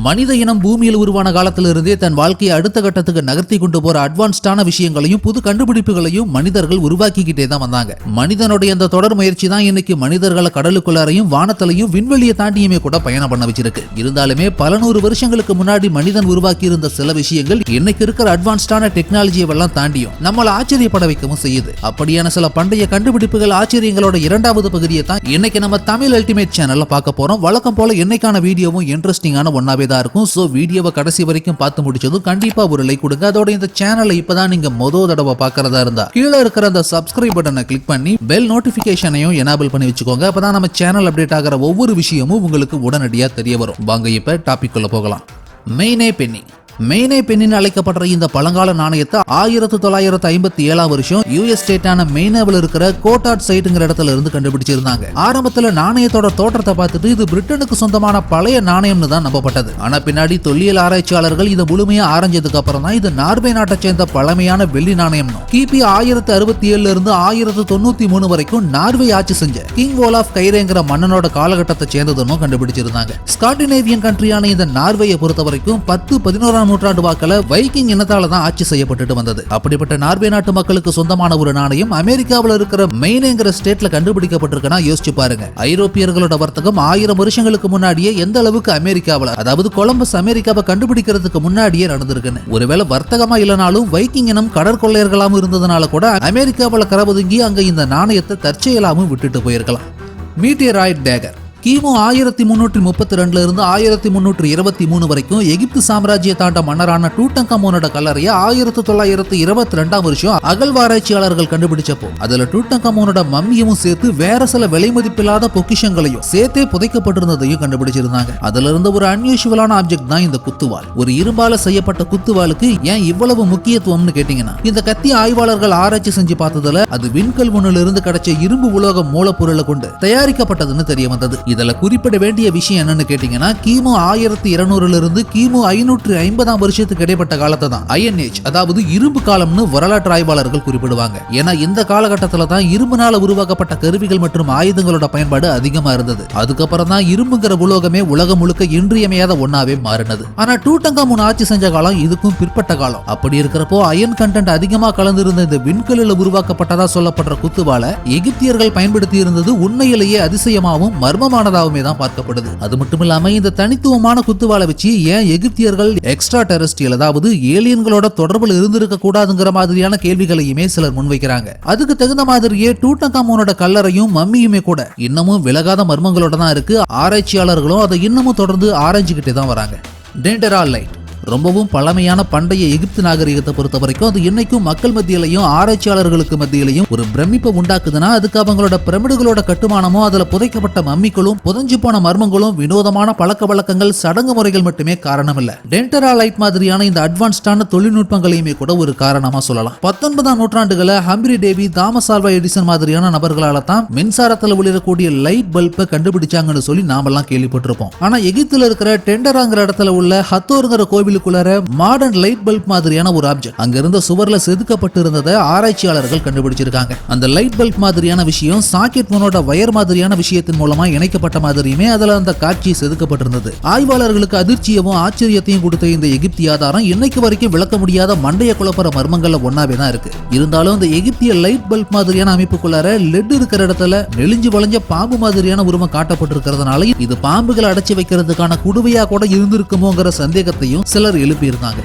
மனித இனம் பூமியில் உருவான காலத்திலிருந்தே தன் வாழ்க்கையை அடுத்த கட்டத்துக்கு நகர்த்தி கொண்டு போற அட்வான்ஸ்டான விஷயங்களையும் புது கண்டுபிடிப்புகளையும் மனிதர்கள் உருவாக்கிக்கிட்டே தான் வந்தாங்க. மனிதனுடைய அந்த தொடர் முயற்சி தான் இன்னைக்கு மனிதர்களை கடலுக்குள்ளாரையும் வானத்திலையும் விண்வெளியை தாண்டியுமே கூட பயணம் பண்ண வச்சிருக்கு. இருந்தாலுமே பல நூறு வருஷங்களுக்கு முன்னாடி மனிதன் உருவாக்கி இருந்த சில விஷயங்கள் இன்னைக்கு இருக்கிற அட்வான்ஸ்டான டெக்னாலஜியெல்லாம் தாண்டியும் நம்மளை ஆச்சரியப்பட வைக்கவும் செய்யுது. அப்படியான சில பண்டைய கண்டுபிடிப்புகள் ஆச்சரியங்களோட இரண்டாவது பகுதியை தான் இன்னைக்கு நம்ம தமிழ் அல்டிமேட் சேனல்ல பார்க்க போறோம். வழக்கம் போல இன்னைக்கான வீடியோவும் இன்ட்ரெஸ்டிங்கான ஒன்னாவே தான் இருக்கும். சோ வீடியோவை கடைசி வரைக்கும் பார்த்து முடிச்சதும் கண்டிப்பா ஒரு லைக் கொடுங்க. அதோட இந்த சேனலை இப்பதான் நீங்க முதல் தடவை பார்க்கறதா இருந்தா கீழே இருக்கிற அந்த சப்ஸ்கிரைப் பட்டனை கிளிக் பண்ணி பெல் நோட்டிபிகேஷனையும் எனேபிள் பண்ணி வச்சுக்கோங்க. அப்பதான் நம்ம சேனல் அப்டேட் ஆகிற ஒவ்வொரு விஷயமும் உங்களுக்கு உடனடியா தெரிய வரும். வாங்க இப்ப டாபிக் குள்ள போகலாம். மெயினே பென்னி. மெயினே பெண்ணின் அழைக்கப்படுற இந்த பழங்கால நாணயத்தை 1957 வருஷம் யூஎஸ் ஸ்டேட்டான மெயினாவில் இருக்கிற கோட்டாட் சைட்டுங்கிற இடத்துல இருந்து கண்டுபிடிச்சிருந்தாங்க. ஆரம்பத்துல நாணயத்தோட தோற்றத்தை பார்த்துட்டு இது பிரிட்டனுக்கு சொந்தமான பழைய நாணயம்னு தான் நம்பப்பட்டது. ஆனா பின்னாடி தொல்லியல் ஆராய்ச்சியாளர்கள் இதை முழுமையா ஆராய்ஞ்சதுக்கு அப்புறம் தான் இது நார்வே நாட்டை சேர்ந்த பழமையான வெள்ளி நாணயம். கிபி 1067 இருந்து 1093 வரைக்கும் நார்வே ஆட்சி செஞ்ச கிங் ஓலாஃப் கைரேங்கிற மன்னனோட காலகட்டத்தை சேர்ந்ததுன்னு கண்டுபிடிச்சிருந்தாங்க. ஸ்காண்டினேவியன் கண்ட்ரியான இந்த நார்வேயை பொறுத்த வரைக்கும் 10-11 நூற்றாண்டு வாக்கில வைக்கிங் இனத்தால தான் ஆட்சி செய்யப்பட்டு வந்தது. அப்படிப்பட்ட நார்வே நாட்டு மக்களுக்கு சொந்தமான ஒரு நாணயம் அமெரிக்காவில் இருக்கிற மெயின்ங்கிற ஸ்டேட்ல கண்டுபிடிக்கப்பட்டிருக்குன்னா யோசிச்சு பாருங்க. ஐரோப்பியர்களோட வர்த்தகம் 1000 வருஷங்களுக்கு முன்னாடியே எந்த அளவுக்கு அமெரிக்காவில், அதாவது கொலம்பஸ் அமெரிக்காவை கண்டுபிடிக்கிறதுக்கு முன்னாடியே நடந்திருக்குன்னு. ஒருவேளை வர்த்தகமா இல்லனாலும் வைக்கிங் இனம் கடற்கொள்ளையர்களாவும் இருந்ததுனால கூட அமெரிக்காவில் கரபதுங்கி அங்க இந்த நாணயத்தை தற்செயலாமும் விட்டுட்டு போயிருக்கலாம். மீட்டியராய்ட் டேகர் கிமு 1332 இருந்து 1323 வரைக்கும் எகிப்து சாம்ராஜ்யத்தாண்ட மன்னரான டூட்டங்கமோனோட கல்லறையை 1922 வருஷம் அகழ்வாராய்ச்சியாளர்கள் கண்டுபிடிச்சப்போ அதுல டூட்டங்கமோனோட மம்மியும் சேர்த்து வேற சில விலை மதிப்பில்லாத பொக்கிஷங்களையும் சேர்த்தே புதைக்கப்பட்டிருந்ததையும் கண்டுபிடிச்சிருந்தாங்க. அதுல இருந்த ஒரு அன்யூஷுவலான ஆப்ஜெக்ட் தான் இந்த குத்துவாள். ஒரு இரும்பால செய்யப்பட்ட குத்துவாளுக்கு ஏன் இவ்வளவு முக்கியத்துவம்னு கேட்டீங்கன்னா, இந்த கத்தி ஆய்வாளர்கள் ஆராய்ச்சி செஞ்சு பார்த்ததுல அது விண்கல் மண்ணில் இருந்து கிடைச்ச இரும்பு உலோக மூலப்பொருளை கொண்டு தயாரிக்கப்பட்டதுன்னு தெரிய வந்தது. இதுல குறிப்பிட வேண்டிய விஷயம் என்னன்னு கேட்டீங்கன்னா, கிமு 1200 இருந்து கிமு 550 வருஷத்துக்கு இடைப்பட்ட காலத்தை தான் அயன் ஏஜ், அதாவது இரும்பு காலம்னு வரலாற்று ஆய்வாளர்கள் குறிப்பிடுவாங்க. ஏன்னா இந்த காலகட்டத்துல தான் இரும்புனால உருவாக்கப்பட்ட கருவிகள் மற்றும் ஆயுதங்களோட பயன்பாடு அதிகமா இருந்தது. அதுக்கப்புறம் தான் இரும்புங்கிற உலோகமே உலகம் முழுக்க இன்றியமையாத ஒன்னாவே மாறினது. ஆனா டூட்டங்கமோன் ஆட்சி செஞ்ச காலம் இதுக்கும் பிற்பட்ட காலம். அப்படி இருக்கிறப்போ அயன் கண்டென்ட் அதிகமா கலந்திருந்த இந்த விண்கல்லில் உருவாக்கப்பட்டதா சொல்லப்படுற குத்துவாளை எகிப்தியர்கள் பயன்படுத்தி இருந்தது உண்மையிலேயே அதிசயமாவும் மர்மமானதாகவுமே தான் பார்க்கப்படுது. அது மட்டும் இல்லாம இந்த தனித்துவமான குத்துவாளை வச்சு ஏன் எகிப்தியர்கள் எக்ஸ்ட்ரா டெரஸ்ட்ரியல், அதாவது ஏலியன்களோட தொடர்பில் இருந்திருக்க கூடாதுங்கிற மாதிரியான கேள்விகளையுமே சிலர் முன்வைக்கிறாங்க. அதுக்கு தகுந்த மாதிரியே டூட்டங்கமோனோட கல்லறையும் மம்மியுமே கூட இன்னமும் விலகாத மர்மங்களோட தான் இருக்கு. ஆராய்ச்சியாளர்களும் அதை இன்னமும் தொடர்ந்து ஆராய்ச்சிக்கிட்டே தான் வராங்க. டெண்டராலைட் ரொம்பவும் பழமையான பண்டைய எகிப்து நாகரிகத்தை பொறுத்த வரைக்கும் அது இன்னைக்கும் மக்கள் மத்தியிலையும் ஆராய்ச்சியாளர்களுக்கு மத்தியிலையும் ஒரு பிரமிப்பை உண்டாக்குதுன்னா அதுக்கு அவங்களோட பிரமிடுகளோட கட்டுமானமும் அதுல புதைக்கப்பட்ட மம்மிகளும் புதைஞ்சு போன மர்மங்களும் வினோதமான பழக்க வழக்கங்கள் சடங்கு முறைகள் மட்டுமே காரணம் இல்ல. டெண்டராலைட் மாதிரியான இந்த அட்வான்ஸ்டான தொழில்நுட்பங்களையுமே கூட ஒரு காரணமா சொல்லலாம். 19ஆம் நூற்றாண்டுகளை Humphry Davy, Thomas Alva Edison மாதிரியான நபர்களால தான் மின்சாரத்தில் ஒளிரக்கூடிய லைட் பல்பை கண்டுபிடிச்சாங்கன்னு சொல்லி நாமெல்லாம் கேள்விப்பட்டிருப்போம். ஆனா எகிப்துல இருக்கிற டெண்டராங்கிற இடத்துல உள்ள ஹத்தோருங்கிற கோவில் மாடர்ன் லைட் பல்ப் மாதிரியான ஒரு ஆப்ஜெக்ட் அங்க இருந்த சுவர்ல செதுக்கப்பட்டு இருந்ததை ஆராய்ச்சியாளர்கள் கண்டுபிடிச்சிருக்காங்க. அந்த லைட் பல்ப் மாதிரியான விஷயம் சாக்கெட் மோனோட வயர் மாதிரியான விஷயத்தின் மூலமா இணைக்கப்பட்ட மாதிரியுமே அதுல அந்த காட்சி செதுக்கப்பட்டிருந்தது. ஆய்வாளர்களுக்கு அதிர்ச்சியவும் ஆச்சரியத்தையும் கொடுத்த இந்த எகிப்திய ஆதாரம் இன்னைக்கு வரைக்கும் விளக்க முடியாத மண்டைய குழப்பற மர்மங்கள்ல ஒன்னாவே தான் இருக்கு. இருந்தாலும் இந்த எகிப்திய லைட் பல்ப் மாதிரியான அமைப்புக்குள்ளார லெட் இருக்கிற இடத்துல நெளிஞ்சு வளைஞ்ச பாம்பு மாதிரியான உருவம் காட்டப்பட்டிருக்கிறதுனால இது பாம்புகளை அடைச்சி வைக்கிறதுக்கான குடுவையா கூட இருந்திருக்குமோங்கிற சந்தேகத்தையும் சிலர் எழுப்பியிருந்தாங்க.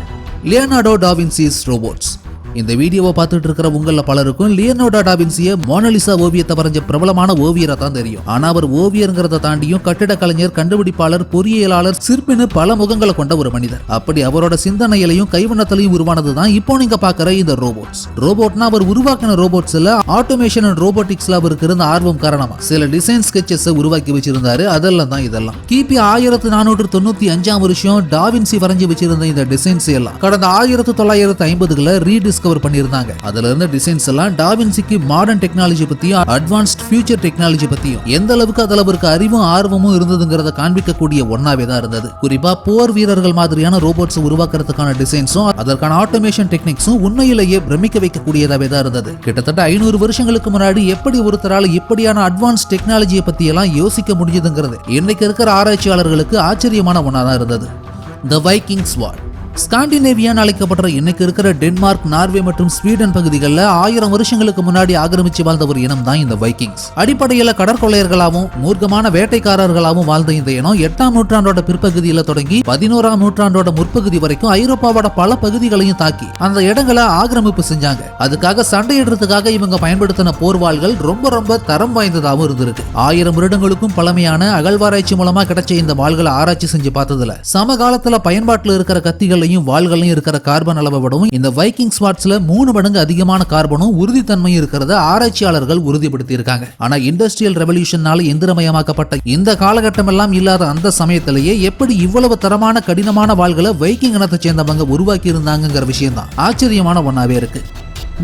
லியோனார்டோ டா வின்சிஸ் ரோபோட்ஸ். இந்த வீடியோவை பார்த்துட்டு இருக்கிற உங்கள பலருக்கும் லியோனார்டோ டா வின்சியை மோனாலிசா ஓவியத்தை வரைஞ்ச பிரபலமான ஓவியரை தான் தெரியும். ஆனா அவர் ஓவியர்ங்கிறத தாண்டியும் கட்டிட கலைஞர், கண்டுபிடிப்பாளர், பொறியியலாளர், சிற்பின்னு பல முகங்களை கொண்ட ஒரு மனிதர். அப்படி அவரோட சிந்தனையிலையும் கைவண்ணத்திலையும் உருவானதுதான் இப்போ நீங்க பாக்குற இந்த ரோபோட்ஸ். ரோபோட்னா அவர் உருவாக்கின ரோபோட்ஸ்ல ஆட்டோமேஷன் அண்ட் ரோபோட்டிக்ஸ்ல அவருக்கு இருந்த ஆர்வம் காரணமா சில டிசைன் ஸ்கெட்சஸ் உருவாக்கி வச்சிருந்தாரு. அதெல்லாம் தான் இதெல்லாம். கிபி 1495 வருஷம் டா வின்சி வரைஞ்சி வச்சிருந்த இந்த டிசைன்ஸ் எல்லாம் கடந்த 1950களை ரீடிஸ்கவர் பண்ணிருந்தாங்க. அதுல இருந்த டிசைன்ஸ் எல்லாம் டா வின்சிக்கு மாடர்ன் டெக்னாலஜி பத்தியும் அட்வான்ஸ்ட் ஃபியூச்சர் டெக்னாலஜி பத்தியும் எந்த அளவுக்கு அதுல அவருக்கு அறிவும் ஆர்வமும் இருந்ததுங்கிறத காண்பிக்கக்கூடிய ஒன்னாவே தான் இருந்தது. குறிப்பா போர் வீரர்கள் மாதிரியான ரோபோட்ஸ் உருவாக்குறதுக்கான டிசைன்ஸும் அதற்கான ஆட்டோமேஷன் டெக்னிக்ஸும் உண்மையிலேயே பிரமிக்க வைக்கக்கூடியதாவே தான் இருந்தது. கிட்டத்தட்ட 500 வருஷங்களுக்கு முன்னாடி எப்படி ஒருத்தரால இப்படியான அட்வான்ஸ் டெக்னாலஜியை பத்தி எல்லாம் யோசிக்க முடியுதுங்கிறது இன்னைக்கு இருக்கிற ஆராய்ச்சியாளர்களுக்கு ஆச்சரியமான ஒன்னா தான் இருந்தது. த வைக்கிங் ஸ்வார்ட். ஸ்காண்டினேவியான்னு அழைக்கப்படுற இன்னைக்கு இருக்கிற டென்மார்க், நார்வே மற்றும் ஸ்வீடன் பகுதிகளில் 1000 வருஷங்களுக்கு முன்னாடி ஆக்கிரமிச்சு வாழ்ந்த ஒரு இனம் தான் இந்த வைக்கிங்ஸ். அடிப்படையில் கடற்கொள்ளையர்களாகவும் மூர்க்கமான வேட்டைக்காரர்களாகவும் வாழ்ந்த இந்த இனம் 8ஆம் நூற்றாண்டோட பிற்பகுதியில் தொடங்கி 11ஆம் நூற்றாண்டோட முற்பகுதி வரைக்கும் ஐரோப்பாவோட பல பகுதிகளையும் தாக்கி அந்த இடங்களை ஆக்கிரமிப்பு செஞ்சாங்க. அதுக்காக சண்டையிடுறதுக்காக இவங்க பயன்படுத்தின போர்வாள்கள் ரொம்ப தரம் வாய்ந்ததாகவும் இருந்திருக்கு. 1000 வருடங்களுக்கும் பழமையான அகழ்வாராய்ச்சி மூலமா கிடைச்ச இந்த வாள்களை ஆராய்ச்சி செஞ்சு பார்த்ததுல சமகாலத்துல பயன்பாட்டில் இருக்கிற கத்திகள் வாள்களையும் இருக்கிற கார்பன் அளவை விடவும் இந்த வைக்கிங் ஸ்வாட்ஸ்ல 3 மடங்கு அதிகமான கார்பனும் உறுதித்தன்மையும் இருக்கிறத ஆராய்ச்சியாளர்கள் உறுதிப்படுத்தி இருக்காங்க. ஆனா இண்டஸ்ட்ரியல் ரெவல்யூஷனால எந்திரமயமாக்கப்பட்ட இந்த காலகட்டம் எல்லாம் இல்லாத அந்த சமயத்திலேயே எப்படி இவ்வளவு தரமான கடினமான வாள்களை வைக்கிங் இனத்தை சேர்ந்தவங்க உருவாக்கி இருந்தாங்கிற விஷயம் தான் ஆச்சரியமான ஒன்னாவே இருக்கு.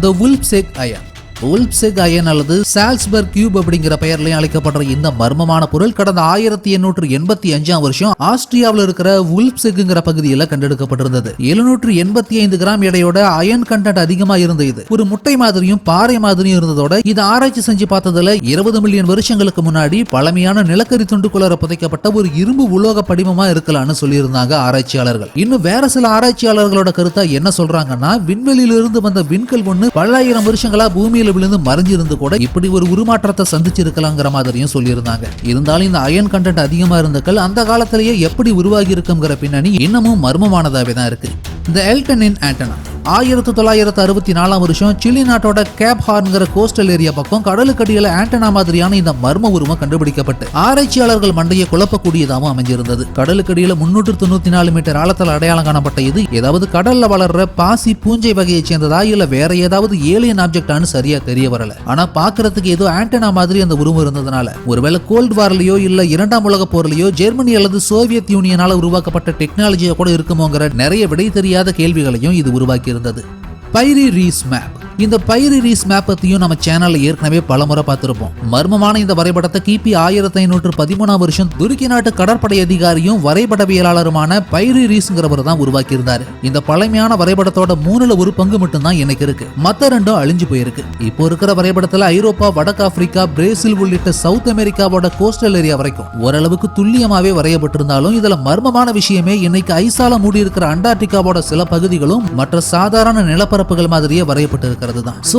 த வுல்ப்செக் அயன். வுல்ப்செக் அயன் அல்லது சால்ஸ்பர்க் கியூப் அப்படிங்கிற பெயர்லையும் அழைக்கப்படுற இந்த மர்மமான பொருள் கடந்த 1885 வருஷம் ஆஸ்திரியாவில் இருக்கிற வுல்ப்செக்ங்கிற பகுதியில் கண்டெடுக்கப்பட்டிருந்தது. 785 கிராம் எடையோட அயன் கண்டென்ட் அதிகமா இருந்த இது ஒரு முட்டை மாதிரியும் பாறை மாதிரியும் இருந்ததோட இதை ஆராய்ச்சி செஞ்சு பார்த்ததுல 20 மில்லியன் வருஷங்களுக்கு முன்னாடி பழமையான நிலக்கரி துண்டுக்குள்ள புதைக்கப்பட்ட ஒரு இரும்பு உலோக படிமமா இருக்கலாம்னு சொல்லியிருந்தாங்க ஆராய்ச்சியாளர்கள். இன்னும் வேற சில ஆராய்ச்சியாளர்களோட கருத்தா என்ன சொல்றாங்கன்னா, விண்வெளியிலிருந்து வந்த விண்கல் ஒண்ணு பல ஆயிரம் வருஷங்களா பூமியில விழுந்து மறைஞ்சிருந்து கூட இப்படி ஒரு உருமாற்றத்தை சந்திச்சிருக்கலாங்கிற மாதிரியும் சொல்லியிருந்தாங்க. இருந்தாலும் இந்த அயன் கண்டென்ட் அதிகமா இருந்த கல் அந்த காலத்திலேயே எப்படி உருவாகி இருக்குங்கிற பின்னணி இன்னமும் மர்மமானதாவே தான் இருக்கு. த எல்டனின் ஆண்டனா. 1964 வருஷம் சிலி நாட்டோட கேப் ஹார்ன்கிற கோஸ்டல் ஏரியா பக்கம் கடலுக்கடியில ஆண்டனா மாதிரியான இந்த மர்ம உருவம் கண்டுபிடிக்கப்பட்டு ஆராய்ச்சியாளர்கள் மண்டையை குழப்பக்கூடியதாகவும் அமைஞ்சிருந்தது. கடலுக்கடியில 394 மீட்டர் ஆழத்தில் அடையாளம் காணப்பட்ட இது ஏதாவது கடல்ல வளர்ற பாசி பூஞ்சை வகையை சேர்ந்ததா இல்ல வேற ஏதாவது ஏலியன் ஆப்ஜெக்டானு சரியா தெரிய வரல. ஆனா பாக்குறதுக்கு ஏதோ ஆண்டனா மாதிரி அந்த உருவம் இருந்ததுனால ஒருவேளை கோல்டு வார்லயோ இல்ல 2ஆம் உலக போர்லயோ ஜெர்மனி அல்லது சோவியத் யூனியனால உருவாக்கப்பட்ட டெக்னாலஜியா கூட இருக்குமோங்கிற நிறைய விடை தெரியாத கேள்விகளையும் இது உருவாக்கி இருந்தது. Piri Reis map. இந்த பைரி ரீஸ் மேப் பத்தியும் நம்ம சேனல்ல ஏற்கனவே பலமுறை பார்த்திருப்போம். மர்மமான இந்த வரைபடத்தை கிபி 1513 வருஷம் துருக்கி நாட்டு கடற்படை அதிகாரியும் வரைபடவியலாளருமான பைரி ரீஸ்ங்கிறவர் தான் உருவாக்கி இருந்தாரு. இந்த பழமையான வரைபடத்தோட 3ல் 1 பங்கு மட்டும் தான் இன்னைக்கு இருக்கு. மத்த 2 அழிஞ்சு போயிருக்கு. இப்போ இருக்கிற வரைபடத்துல ஐரோப்பா, வடக்கு ஆப்பிரிக்கா, பிரேசில் உள்ளிட்ட சவுத் அமெரிக்காவோட கோஸ்டல் ஏரியா வரைக்கும் ஓரளவுக்கு துல்லியமாவே வரையப்பட்டிருந்தாலும் இதுல மர்மமான விஷயமே இன்னைக்கு ஐசால மூடி இருக்கிற அண்டார்டிகாவோட சில பகுதிகளும் மற்ற சாதாரண நிலப்பரப்புகள் மாதிரியே வரையப்பட்டிருக்கு.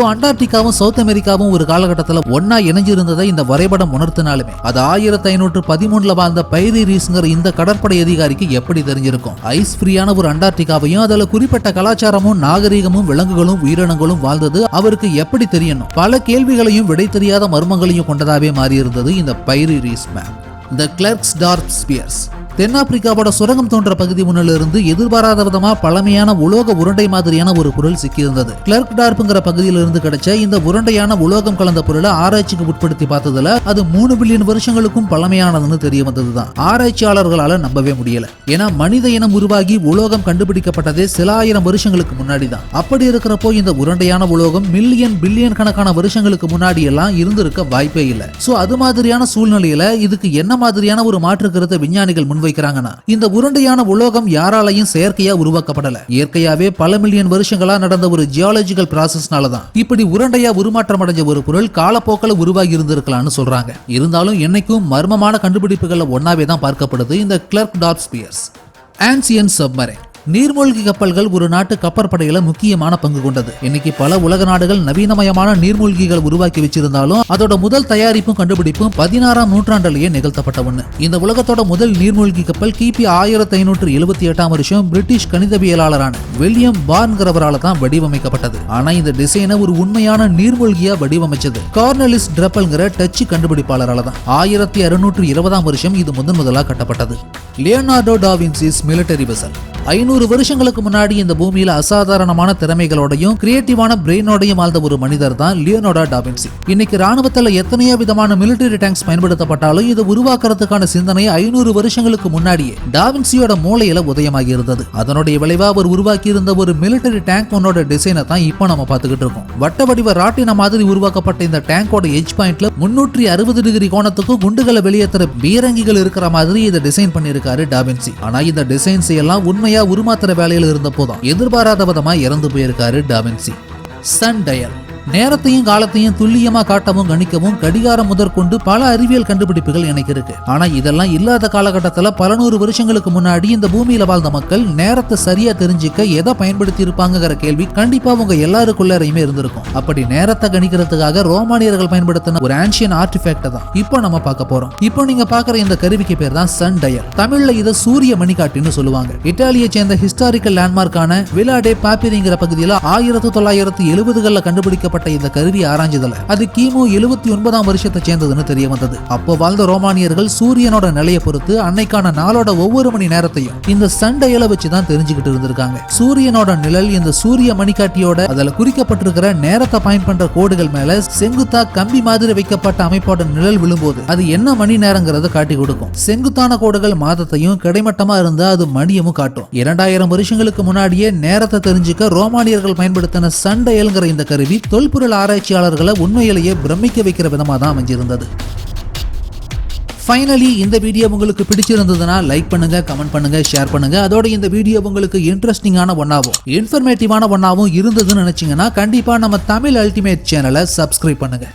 அண்டார்டிகாவும் சவுத் அமெரிக்காவும் ஒரு காலகட்டத்தில் ஒன்னா இணைஞ்சிருந்ததை இந்த வரைபடம் உணர்த்தினாலுமே அது 1513 வாழ்ந்த பைரி ரீஸ்ங்கிற இந்த கடற்படை அதிகாரிக்கு எப்படி தெரிஞ்சிருக்கும்? ஐஸ் ஃப்ரீயான ஒரு அண்டார்டிகாவையும் அதுல குறிப்பிட்ட கலாச்சாரமும் நாகரீகமும் விலங்குகளும் உயிரினங்களும் வாழ்ந்தது அவருக்கு எப்படி தெரியணும்? பல கேள்விகளையும் விடை தெரியாத மர்மங்களையும் கொண்டதாவே மாறியிருந்தது இந்த பைரி ரீஸ் மேப். த கிளர்க்ஸ்டார்ப் ஸ்பியர்ஸ். தென்னாப்பிரிக்காவோட சுரங்கம் தோன்ற பகுதி முன்னிலிருந்து எதிர்பாராத விதமா பழமையான உலோக உருண்டை மாதிரியான ஒரு பொருள் சிக்கியிருந்தது. கிளர்க்டார்ப்ங்கிற பகுதியிலிருந்து கிடைச்ச இந்த உருண்டையான உலோகம் கலந்த பொருளை ஆராய்ச்சிக்கு உட்படுத்தி பார்த்ததுல அது 3 பில்லியன் வருஷங்களுக்கும் பழமையானதுன்னு தெரிய வந்ததுதான். ஆராய்ச்சியாளர்களால நம்பவே முடியல. ஏன்னா மனித இனம் உருவாகி உலோகம் கண்டுபிடிக்கப்பட்டதே சில ஆயிரம் வருஷங்களுக்கு முன்னாடி தான். அப்படி இருக்கிறப்போ இந்த உருண்டையான உலோகம் மில்லியன் பில்லியன் கணக்கான வருஷங்களுக்கு முன்னாடி எல்லாம் இருந்திருக்க வாய்ப்பே இல்லை. சோ அது மாதிரியான சூழ்நிலையில இதுக்கு என்ன மாதிரியான ஒரு மாற்று கருத்தை விஞ்ஞானிகள் வைக்கிறாங்கன்னா, இந்த உருண்டையான உலோகம் யாராலையும் செயற்கையா உருவாக்கப்படல. இயற்கையாவே பல மில்லியன் வருஷங்களா நடந்த ஒரு ஜியாலஜிக்கல் ப்ராசஸ்னால தான் இப்படி உருண்டையா உருமாற்றம் அடைஞ்ச ஒரு பொருள் காலப்போக்கில் உருவாகி இருந்திருக்கலாம்னு சொல்றாங்க. இருந்தாலும் என்னைக்கும் மர்மமான கண்டுபிடிப்புகள் ஒன்னாவே தான் பார்க்கப்படுது இந்த கிளர்க்டார்ப் ஸ்பியர்ஸ். Ancient submarine. நீர்மூழ்கி கப்பல்கள் ஒரு நாட்டு கப்பற்படையில முக்கியமான பங்கு கொண்டது. இன்னைக்கு பல உலக நாடுகள் நவீனமயமான நீர்மூழ்கிகள் உருவாக்கி வச்சிருந்தாலும் அதோட முதல் தயாரிப்பும் கண்டுபிடிப்பும் 16ஆம் நூற்றாண்டிலேயே நிகழ்த்தப்பட்ட ஒண்ணு. இந்த உலகத்தோட முதல் நீர்மூழ்கி கப்பல் கிபி 1578 வருஷம் பிரிட்டிஷ் கணிதவியலாளரான வில்லியம் பார்ன்கிறவரால தான் வடிவமைக்கப்பட்டது. ஆனா இந்த டிசைனை ஒரு உண்மையான நீர்மூழ்கியா வடிவமைச்சது கார்னலிஸ் ட்ரெப்பல்ங்கிற டச்சு கண்டுபிடிப்பாளரால தான். 1620 வருஷம் இது முதலா கட்டப்பட்டது. லியோனார்டோ டா வின்சிஸ் மிலிட்டரி வெசல். 500 வருஷங்களுக்கு முன்னாடி இந்த பூமியில அசாதாரணமான திறமைகளோடையும் கிரியேட்டிவான பிரெயினோடையும் வாழ்ந்த ஒரு மனிதர் தான் லியோனார்டோ டா வின்சி. இன்னைக்கு ராணுவத்துல எத்தனையோ விதமான மிலிட்டரி டேங்க்ஸ் பயன்படுத்தப்பட்டாலும் இதை உருவாக்குறதுக்கான சிந்தனை 500 வருஷங்களுக்கு முன்னாடியே டா வின்சியோட மூளையில உதயமாகி இருந்தது. அதனுடைய விளைவா அவர் உருவாக்கி இருந்த ஒரு மிலிட்டரி டேங்க் ஒன்னோட டிசைனை தான் இப்போ நம்ம பார்த்துக்கிட்டு இருக்கோம். வட்ட வடிவ ராட்டின மாதிரி உருவாக்கப்பட்ட இந்த டேங்கோட எட்ஜ் பாயிண்ட்ல 360 டிகிரி கோணத்துக்கு குண்டுகளை வெளியேற்ற பீரங்கிகள் இருக்கிற மாதிரி இதை டிசைன் பண்ணிருக்காரு டா வின்சி. ஆனா இந்த டிசைன்ஸ் எல்லாம் உண்மையா உருமாத்திர வேலையில் இருந்த போதும் எதிர்பாராத விதமா இறந்து போயிருக்காரு டா வின்சி. Sun dial. நேரத்தையும் காலத்தையும் துல்லியமா காட்டவும் கணிக்கவும் கடிகாரம் முதற்கொண்டு பல அறிவியல் கண்டுபிடிப்புகள் எனக்கு இருக்கு. ஆனா இதெல்லாம் இல்லாத காலகட்டத்துல பல நூறு வருஷங்களுக்கு முன்னாடி இந்த பூமியில வாழ்ந்த மக்கள் நேரத்தை சரியா தெரிஞ்சுக்க எதை பயன்படுத்தி இருப்பாங்கிற கேள்வி கண்டிப்பா உங்க எல்லாருக்குள்ளரையுமே இருந்திருக்கும். அப்படி நேரத்தை கணிக்கிறதுக்காக ரோமானியர்கள் பயன்படுத்தின ஒரு ஆன்ஷியன் ஆர்டிஃபேக்ட் தான் இப்போ நம்ம பார்க்க போறோம். இப்போ நீங்க பாக்குற இந்த கருவிக்கு பேர் தான் சன் டயல். தமிழ்ல இத சூரிய மணிக்காட்டின்னு சொல்லுவாங்க. இத்தாலியை சேர்ந்த ஹிஸ்டாரிக்கல் லேண்ட்மார்க்கான விலா டே பாப்பிரிங்கிற பகுதியில் 1970களில் கண்டுபிடிக்கப்பட்ட இந்த கருவி ஆராய்ஞ்சதுல அது கிமு 79ஆம் வருஷத்தை சேர்ந்ததுன்னு தெரிய வந்தது. அப்போ வாழ்ந்த ரோமானியர்கள் சூரியனோட நிலையை பொறுத்து அன்னைக்கான நாளோட ஒவ்வொரு மணி நேரத்தையும் இந்த சன் டயலை வச்சு தான் தெரிஞ்சுக்கிட்டு இருந்திருக்காங்க. சூரியனோட நிழல் இந்த சூரிய மணிக்காட்டியோட அதுல குறிக்கப்பட்டிருக்கிற நேரத்தை பயன் பண்ற கோடுகள் மேல செங்குத்தா கம்பி மாதிரி வைக்கப்பட்ட அமைப்போட நிழல் விழும்போது அது என்ன மணி நேரங்கிறத காட்டி கொடுக்கும். செங்குத்தான கோடுகள் மாதத்தையும் கிடைமட்டமா இருந்தா அது மணியமும் காட்டும். 2000 வருஷங்களுக்கு முன்னாடியே நேரத்தை தெரிஞ்சுக்க ரோமானியர்கள் பயன்படுத்தின சன் டயல்ங்கிற இந்த கருவி தொல்பொருள் ஆராய்ச்சியாளர்களை உண்மையிலேயே பிரமிக்க வைக்கிற விதமா தான் அமைஞ்சிருந்தது. ஃபைனலி இந்த வீடியோ உங்களுக்கு பிடிச்சிருந்ததுன்னா லைக் பண்ணுங்க, கமெண்ட் பண்ணுங்க, ஷேர் பண்ணுங்க. அதோட இந்த வீடியோ உங்களுக்கு இன்ட்ரெஸ்டிங்கான ஒன்னாவும் இன்ஃபர்மேட்டிவான ஒன்னாவும் இருந்ததுன்னு நினைச்சீங்கன்னா கண்டிப்பா நம்ம தமிழ் அல்டிமேட் சேனலை சப்ஸ்கிரைப் பண்ணுங்க.